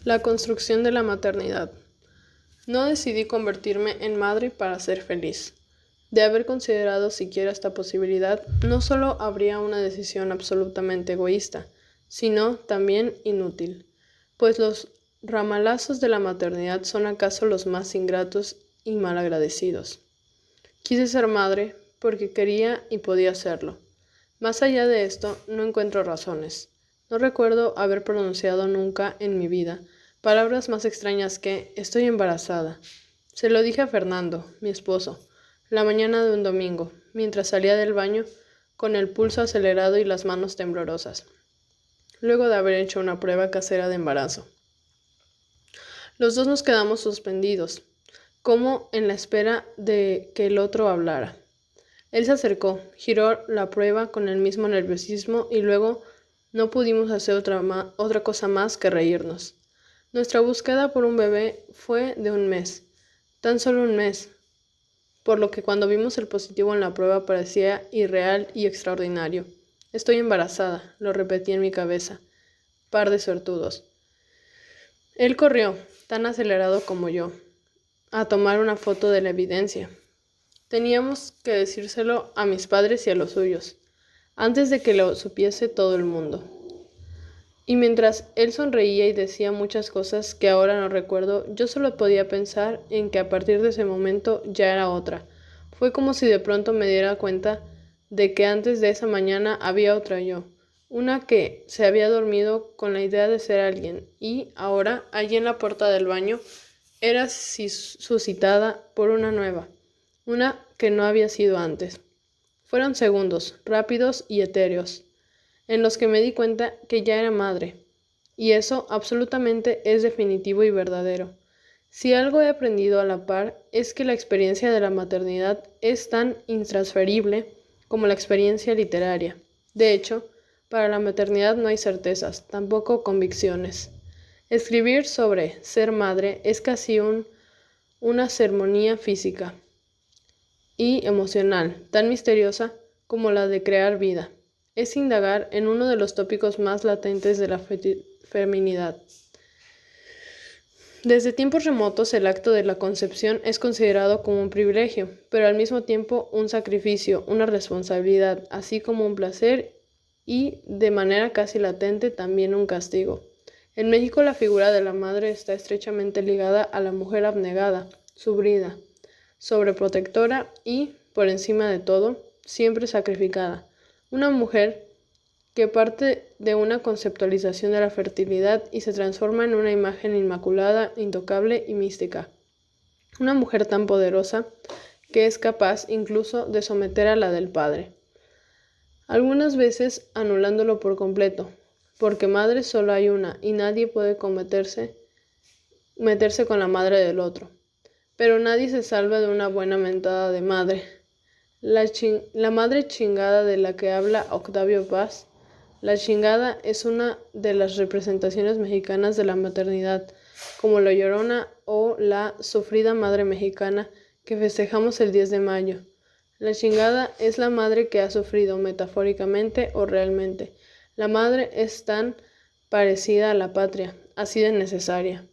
La construcción de la maternidad. No decidí convertirme en madre para ser feliz. De haber considerado siquiera esta posibilidad, no solo habría una decisión absolutamente egoísta, sino también inútil, pues los ramalazos de la maternidad son acaso los más ingratos y malagradecidos. Quise ser madre porque quería y podía serlo. Más allá de esto, no encuentro razones. No recuerdo haber pronunciado nunca en mi vida palabras más extrañas que estoy embarazada. Se lo dije a Fernando, mi esposo, la mañana de un domingo, mientras salía del baño con el pulso acelerado y las manos temblorosas, luego de haber hecho una prueba casera de embarazo. Los dos nos quedamos suspendidos, como en la espera de que el otro hablara. Él se acercó, giró la prueba con el mismo nerviosismo y luego no pudimos hacer otra cosa más que reírnos. Nuestra búsqueda por un bebé fue de un mes, tan solo un mes, por lo que cuando vimos el positivo en la prueba parecía irreal y extraordinario. Estoy embarazada, lo repetí en mi cabeza. Par de suertudos. Él corrió, tan acelerado como yo, a tomar una foto de la evidencia. Teníamos que decírselo a mis padres y a los suyos, antes de que lo supiese todo el mundo. Y mientras él sonreía y decía muchas cosas que ahora no recuerdo, yo solo podía pensar en que a partir de ese momento ya era otra. Fue como si de pronto me diera cuenta de que antes de esa mañana había otra yo, una que se había dormido con la idea de ser alguien y ahora, allí en la puerta del baño, era suscitada por una nueva, una que no había sido antes. Fueron segundos, rápidos y etéreos, en los que me di cuenta que ya era madre, y eso absolutamente es definitivo y verdadero. Si algo he aprendido a la par es que la experiencia de la maternidad es tan intransferible como la experiencia literaria. De hecho, para la maternidad no hay certezas, tampoco convicciones. Escribir sobre ser madre es casi una ceremonia física y emocional, tan misteriosa como la de crear vida. Es indagar en uno de los tópicos más latentes de la feminidad. Desde tiempos remotos el acto de la concepción es considerado como un privilegio, pero al mismo tiempo un sacrificio, una responsabilidad, así como un placer y, de manera casi latente, también un castigo. En México la figura de la madre está estrechamente ligada a la mujer abnegada, sufrida, sobreprotectora y, por encima de todo, siempre sacrificada. Una mujer que parte de una conceptualización de la fertilidad y se transforma en una imagen inmaculada, intocable y mística. Una mujer tan poderosa que es capaz incluso de someter a la del padre, algunas veces anulándolo por completo, porque madre solo hay una y nadie puede meterse con la madre del otro. Pero nadie se salva de una buena mentada de madre. La madre chingada de la que habla Octavio Paz. La chingada es una de las representaciones mexicanas de la maternidad, como la Llorona o la sufrida madre mexicana que festejamos el 10 de mayo. La chingada es la madre que ha sufrido metafóricamente o realmente. La madre es tan parecida a la patria, así de necesaria.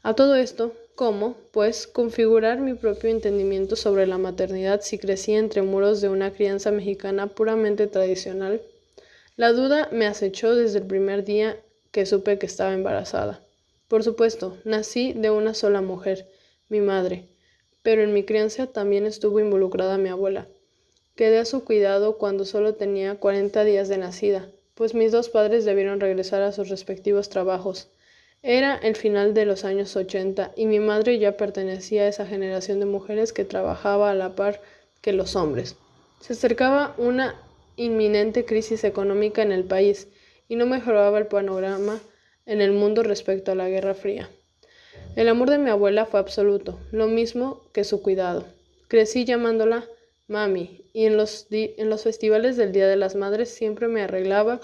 A todo esto, ¿cómo, pues, configurar mi propio entendimiento sobre la maternidad si crecí entre muros de una crianza mexicana puramente tradicional? La duda me acechó desde el primer día que supe que estaba embarazada. Por supuesto, nací de una sola mujer, mi madre, pero en mi crianza también estuvo involucrada mi abuela. Quedé a su cuidado cuando solo tenía 40 días de nacida, pues mis dos padres debieron regresar a sus respectivos trabajos. Era el final de los años 80 y mi madre ya pertenecía a esa generación de mujeres que trabajaba a la par que los hombres. Se acercaba una inminente crisis económica en el país y no mejoraba el panorama en el mundo respecto a la Guerra Fría. El amor de mi abuela fue absoluto, lo mismo que su cuidado. Crecí llamándola mami y en los festivales del Día de las Madres siempre me arreglaba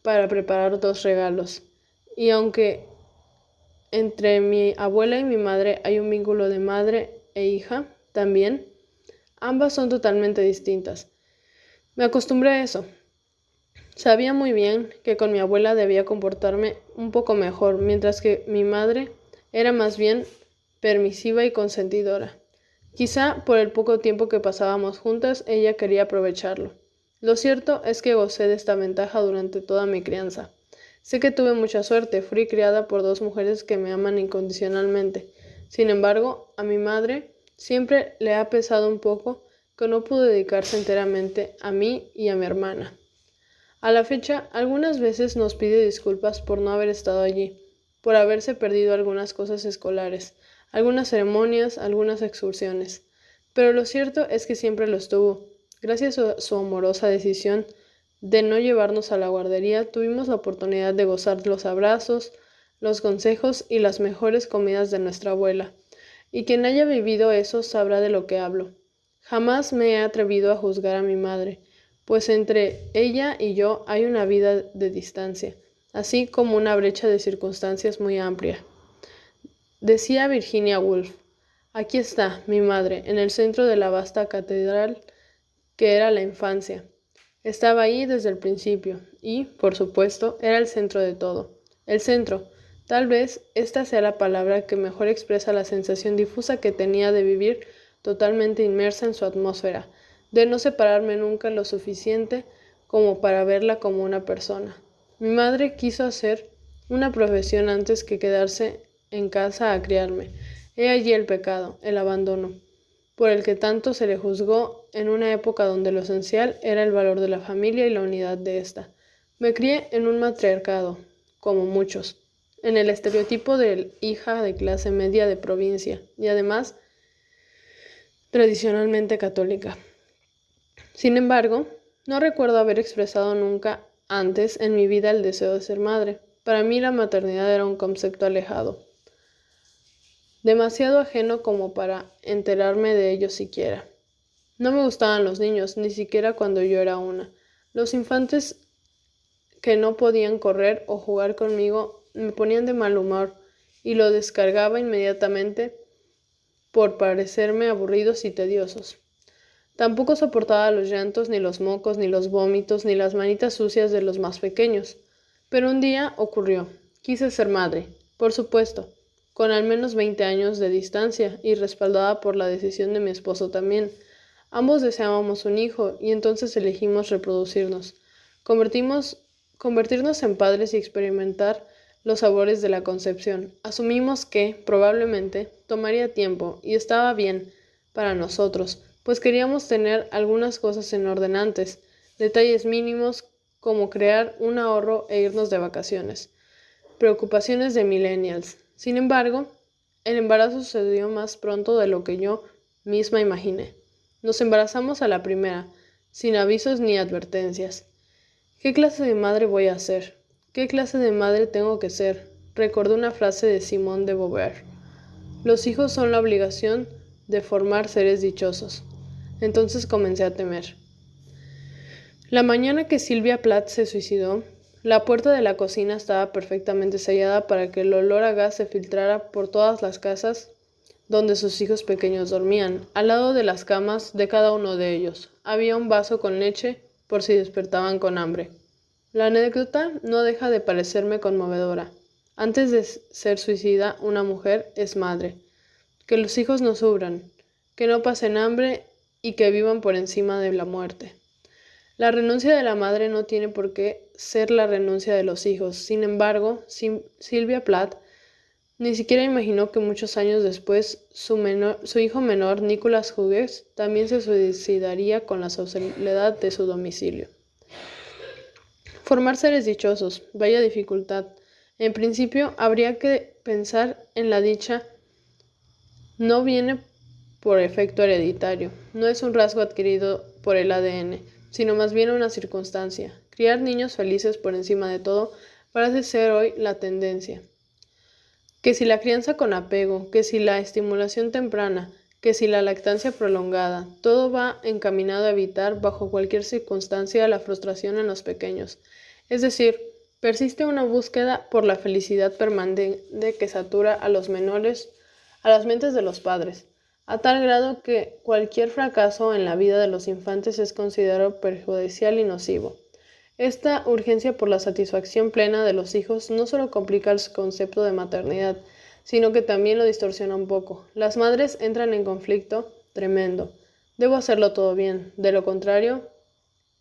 para preparar 2 regalos. Y aunque entre mi abuela y mi madre hay un vínculo de madre e hija, también, ambas son totalmente distintas. Me acostumbré a eso. Sabía muy bien que con mi abuela debía comportarme un poco mejor, mientras que mi madre era más bien permisiva y consentidora. Quizá por el poco tiempo que pasábamos juntas, ella quería aprovecharlo. Lo cierto es que gocé de esta ventaja durante toda mi crianza. Sé que tuve mucha suerte, fui criada por dos mujeres que me aman incondicionalmente. Sin embargo, a mi madre siempre le ha pesado un poco que no pudo dedicarse enteramente a mí y a mi hermana. A la fecha, algunas veces nos pide disculpas por no haber estado allí, por haberse perdido algunas cosas escolares, algunas ceremonias, algunas excursiones. Pero lo cierto es que siempre lo estuvo. Gracias a su amorosa decisión de no llevarnos a la guardería, tuvimos la oportunidad de gozar los abrazos, los consejos y las mejores comidas de nuestra abuela. Y quien haya vivido eso sabrá de lo que hablo. Jamás me he atrevido a juzgar a mi madre, pues entre ella y yo hay una vida de distancia, así como una brecha de circunstancias muy amplia. Decía Virginia Woolf, aquí está, mi madre, en el centro de la vasta catedral que era la infancia. Estaba ahí desde el principio y, por supuesto, era el centro de todo. El centro. Tal vez esta sea la palabra que mejor expresa la sensación difusa que tenía de vivir totalmente inmersa en su atmósfera, de no separarme nunca lo suficiente como para verla como una persona. Mi madre quiso hacer una profesión antes que quedarse en casa a criarme. He allí el pecado, el abandono, por el que tanto se le juzgó en una época donde lo esencial era el valor de la familia y la unidad de ésta. Me crié en un matriarcado, como muchos, en el estereotipo de hija de clase media de provincia, y además tradicionalmente católica. Sin embargo, no recuerdo haber expresado nunca antes en mi vida el deseo de ser madre. Para mí la maternidad era un concepto alejado, demasiado ajeno como para enterarme de ello siquiera. No me gustaban los niños, ni siquiera cuando yo era una. Los infantes que no podían correr o jugar conmigo me ponían de mal humor y lo descargaba inmediatamente por parecerme aburridos y tediosos. Tampoco soportaba los llantos, ni los mocos, ni los vómitos, ni las manitas sucias de los más pequeños. Pero un día ocurrió. Quise ser madre, por supuesto, con al menos 20 años de distancia y respaldada por la decisión de mi esposo también. Ambos deseábamos un hijo y entonces elegimos reproducirnos. Convertirnos en padres y experimentar los sabores de la concepción. Asumimos que, probablemente, tomaría tiempo y estaba bien para nosotros, pues queríamos tener algunas cosas en orden antes, detalles mínimos como crear un ahorro e irnos de vacaciones. Preocupaciones de millennials. Sin embargo, el embarazo sucedió más pronto de lo que yo misma imaginé. Nos embarazamos a la primera, sin avisos ni advertencias. ¿Qué clase de madre voy a ser? ¿Qué clase de madre tengo que ser? Recordé una frase de Simone de Beauvoir. Los hijos son la obligación de formar seres dichosos. Entonces comencé a temer. La mañana que Sylvia Plath se suicidó, la puerta de la cocina estaba perfectamente sellada para que el olor a gas se filtrara por todas las casas donde sus hijos pequeños dormían. Al lado de las camas de cada uno de ellos había un vaso con leche por si despertaban con hambre. La anécdota no deja de parecerme conmovedora. Antes de ser suicida, una mujer es madre. Que los hijos no sufran, que no pasen hambre y que vivan por encima de la muerte. La renuncia de la madre no tiene por qué ser la renuncia de los hijos. Sin embargo, Sylvia Plath ni siquiera imaginó que muchos años después su hijo menor, Nicholas Hughes, también se suicidaría con la soledad de su domicilio. Formar seres dichosos, vaya dificultad. En principio, habría que pensar en la dicha. No viene por efecto hereditario, no es un rasgo adquirido por el ADN, sino más bien una circunstancia. Criar niños felices por encima de todo parece ser hoy la tendencia. Que si la crianza con apego, que si la estimulación temprana, que si la lactancia prolongada, todo va encaminado a evitar bajo cualquier circunstancia la frustración en los pequeños. Es decir, persiste una búsqueda por la felicidad permanente que satura a los menores, a las mentes de los padres, a tal grado que cualquier fracaso en la vida de los infantes es considerado perjudicial y nocivo. Esta urgencia por la satisfacción plena de los hijos no solo complica el concepto de maternidad, sino que también lo distorsiona un poco. Las madres entran en conflicto tremendo. Debo hacerlo todo bien, de lo contrario,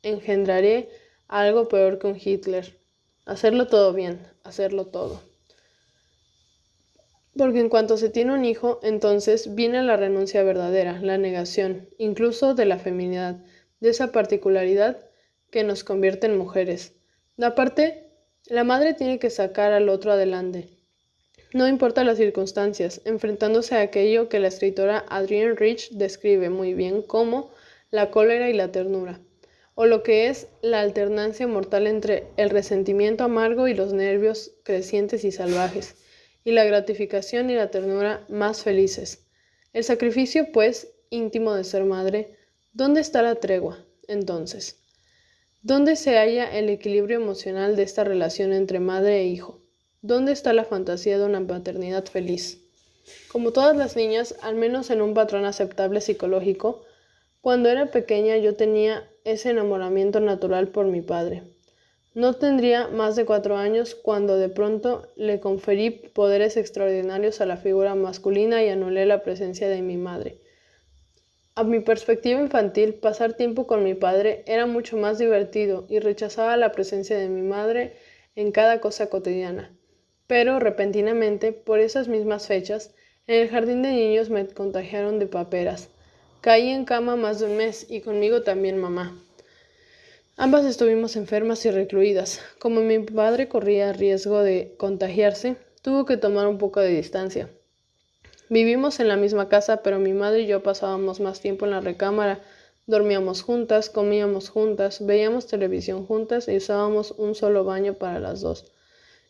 engendraré algo peor que un Hitler. Hacerlo todo bien, hacerlo todo. Porque en cuanto se tiene un hijo, entonces viene la renuncia verdadera, la negación, incluso de la feminidad, de esa particularidad que nos convierte en mujeres. Aparte, la madre tiene que sacar al otro adelante, no importa las circunstancias, enfrentándose a aquello que la escritora Adrienne Rich describe muy bien como la cólera y la ternura, o lo que es la alternancia mortal entre el resentimiento amargo y los nervios crecientes y salvajes, y la gratificación y la ternura más felices. El sacrificio, pues, íntimo de ser madre, ¿dónde está la tregua, entonces? ¿Dónde se halla el equilibrio emocional de esta relación entre madre e hijo? ¿Dónde está la fantasía de una maternidad feliz? Como todas las niñas, al menos en un patrón aceptable psicológico, cuando era pequeña yo tenía ese enamoramiento natural por mi padre. No tendría más de 4 años cuando de pronto le conferí poderes extraordinarios a la figura masculina y anulé la presencia de mi madre. A mi perspectiva infantil, pasar tiempo con mi padre era mucho más divertido y rechazaba la presencia de mi madre en cada cosa cotidiana. Pero, repentinamente, por esas mismas fechas, en el jardín de niños me contagiaron de paperas. Caí en cama más de un mes y conmigo también mamá. Ambas estuvimos enfermas y recluidas. Como mi padre corría riesgo de contagiarse, tuvo que tomar un poco de distancia. Vivimos en la misma casa, pero mi madre y yo pasábamos más tiempo en la recámara. Dormíamos juntas, comíamos juntas, veíamos televisión juntas y usábamos un solo baño para las dos.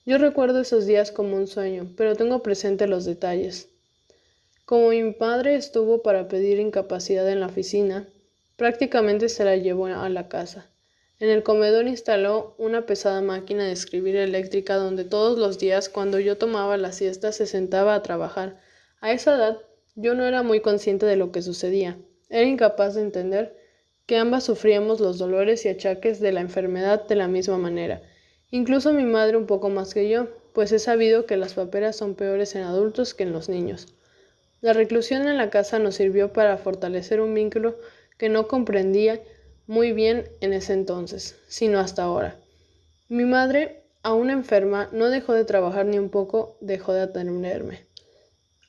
Yo recuerdo esos días como un sueño, pero tengo presente los detalles. Como mi padre estuvo para pedir incapacidad en la oficina, prácticamente se la llevó a la casa. En el comedor instaló una pesada máquina de escribir eléctrica donde todos los días, cuando yo tomaba la siesta, se sentaba a trabajar. A esa edad, yo no era muy consciente de lo que sucedía. Era incapaz de entender que ambas sufríamos los dolores y achaques de la enfermedad de la misma manera. Incluso mi madre un poco más que yo, pues he sabido que las paperas son peores en adultos que en los niños. La reclusión en la casa nos sirvió para fortalecer un vínculo que no comprendía muy bien en ese entonces, sino hasta ahora. Mi madre, aún enferma, no dejó de trabajar ni un poco, dejó de atenderme.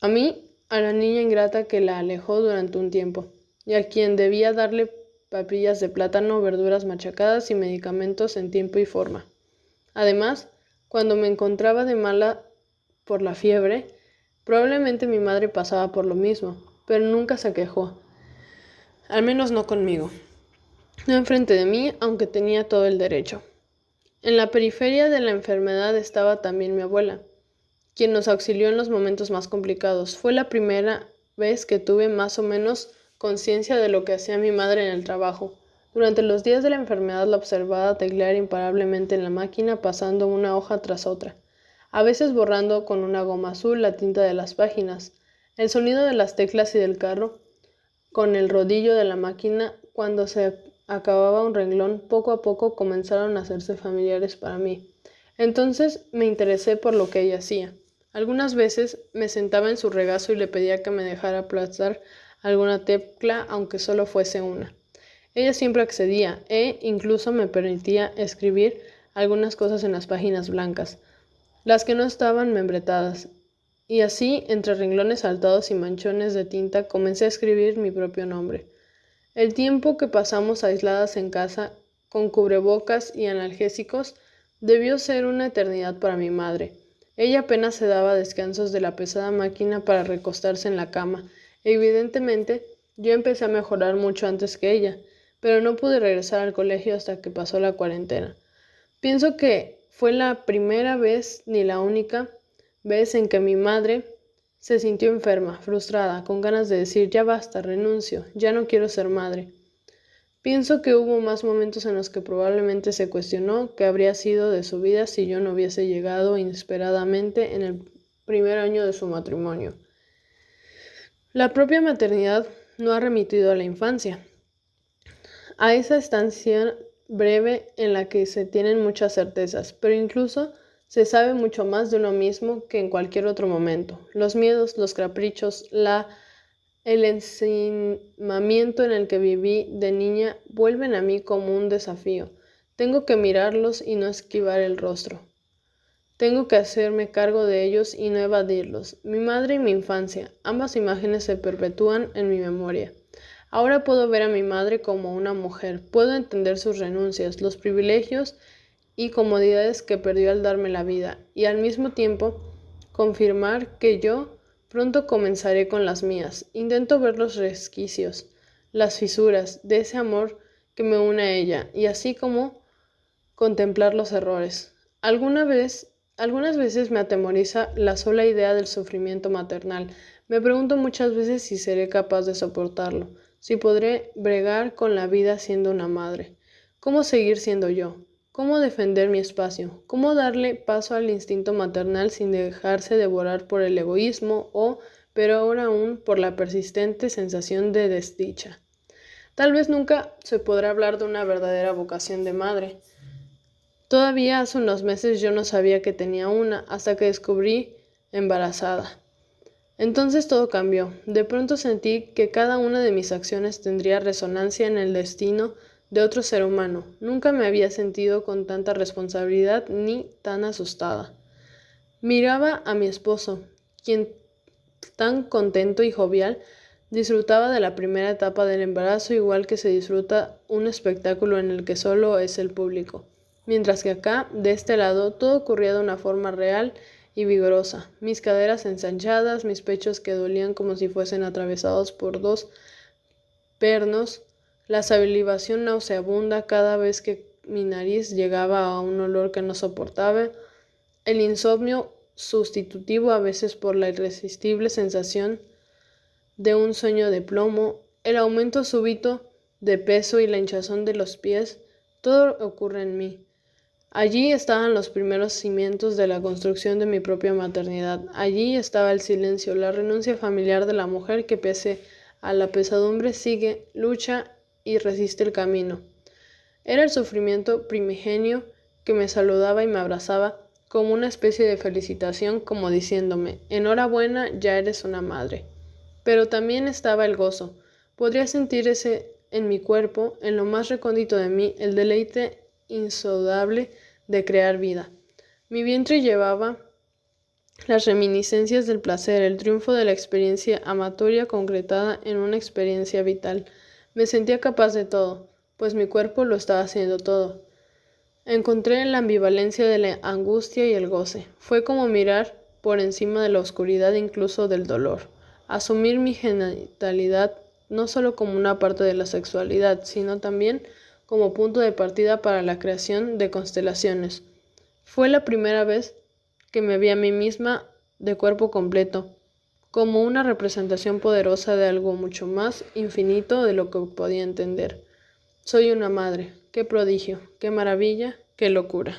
A mí, a la niña ingrata que la alejó durante un tiempo, y a quien debía darle papillas de plátano, verduras machacadas y medicamentos en tiempo y forma. Además, cuando me encontraba de mala por la fiebre, probablemente mi madre pasaba por lo mismo, pero nunca se quejó, al menos no conmigo, no enfrente de mí, aunque tenía todo el derecho. En la periferia de la enfermedad estaba también mi abuela, quien nos auxilió en los momentos más complicados. Fue la primera vez que tuve más o menos conciencia de lo que hacía mi madre en el trabajo. Durante los días de la enfermedad la observaba teclear imparablemente en la máquina, pasando una hoja tras otra, a veces borrando con una goma azul la tinta de las páginas. El sonido de las teclas y del carro con el rodillo de la máquina cuando se acababa un renglón, poco a poco comenzaron a hacerse familiares para mí. Entonces me interesé por lo que ella hacía. Algunas veces me sentaba en su regazo y le pedía que me dejara aplastar alguna tecla, aunque solo fuese una. Ella siempre accedía e incluso me permitía escribir algunas cosas en las páginas blancas, las que no estaban membretadas. Y así, entre renglones saltados y manchones de tinta, comencé a escribir mi propio nombre. El tiempo que pasamos aisladas en casa, con cubrebocas y analgésicos, debió ser una eternidad para mi madre. Ella apenas se daba descansos de la pesada máquina para recostarse en la cama. Evidentemente, yo empecé a mejorar mucho antes que ella, pero no pude regresar al colegio hasta que pasó la cuarentena. Pienso que fue la primera vez, ni la única vez en que mi madre se sintió enferma, frustrada, con ganas de decir ya basta, renuncio, ya no quiero ser madre. Pienso que hubo más momentos en los que probablemente se cuestionó qué habría sido de su vida si yo no hubiese llegado inesperadamente en el primer año de su matrimonio. La propia maternidad no ha remitido a la infancia, a esa estancia breve en la que se tienen muchas certezas, pero incluso se sabe mucho más de uno mismo que en cualquier otro momento. Los miedos, los caprichos, el ensimismamiento en el que viví de niña vuelven a mí como un desafío. Tengo que mirarlos y no esquivar el rostro. Tengo que hacerme cargo de ellos y no evadirlos. Mi madre y mi infancia, ambas imágenes se perpetúan en mi memoria. Ahora puedo ver a mi madre como una mujer, puedo entender sus renuncias, los privilegios y comodidades que perdió al darme la vida, y al mismo tiempo confirmar que yo pronto comenzaré con las mías. Intento ver los resquicios, las fisuras de ese amor que me une a ella, y así como contemplar los errores. Algunas veces me atemoriza la sola idea del sufrimiento maternal. Me pregunto muchas veces si seré capaz de soportarlo, si podré bregar con la vida siendo una madre. ¿Cómo seguir siendo yo? ¿Cómo defender mi espacio? ¿Cómo darle paso al instinto maternal sin dejarse devorar por el egoísmo o, pero ahora aún, por la persistente sensación de desdicha? Tal vez nunca se podrá hablar de una verdadera vocación de madre. Todavía hace unos meses yo no sabía que tenía una, hasta que descubrí embarazada. Entonces todo cambió. De pronto sentí que cada una de mis acciones tendría resonancia en el destino de otro ser humano. Nunca me había sentido con tanta responsabilidad ni tan asustada. Miraba a mi esposo, quien tan contento y jovial disfrutaba de la primera etapa del embarazo igual que se disfruta un espectáculo en el que solo es el público. Mientras que acá, de este lado, todo ocurría de una forma real y vigorosa. Mis caderas ensanchadas, mis pechos que dolían como si fuesen atravesados por dos pernos, la salivación nauseabunda cada vez que mi nariz llegaba a un olor que no soportaba, el insomnio sustitutivo a veces por la irresistible sensación de un sueño de plomo, el aumento súbito de peso y la hinchazón de los pies, todo ocurre en mí. Allí estaban los primeros cimientos de la construcción de mi propia maternidad. Allí estaba el silencio, la renuncia familiar de la mujer que pese a la pesadumbre sigue, lucha y resiste el camino. Era el sufrimiento primigenio que me saludaba y me abrazaba como una especie de felicitación, como diciéndome, enhorabuena, ya eres una madre. Pero también estaba el gozo. Podría sentir ese en mi cuerpo, en lo más recóndito de mí, el deleite insondable de crear vida. Mi vientre llevaba las reminiscencias del placer, el triunfo de la experiencia amatoria concretada en una experiencia vital. Me sentía capaz de todo, pues mi cuerpo lo estaba haciendo todo. Encontré la ambivalencia de la angustia y el goce. Fue como mirar por encima de la oscuridad incluso del dolor. Asumir mi genitalidad no solo como una parte de la sexualidad, sino también como punto de partida para la creación de constelaciones. Fue la primera vez que me vi a mí misma de cuerpo completo, como una representación poderosa de algo mucho más infinito de lo que podía entender. Soy una madre. Qué prodigio, qué maravilla, qué locura.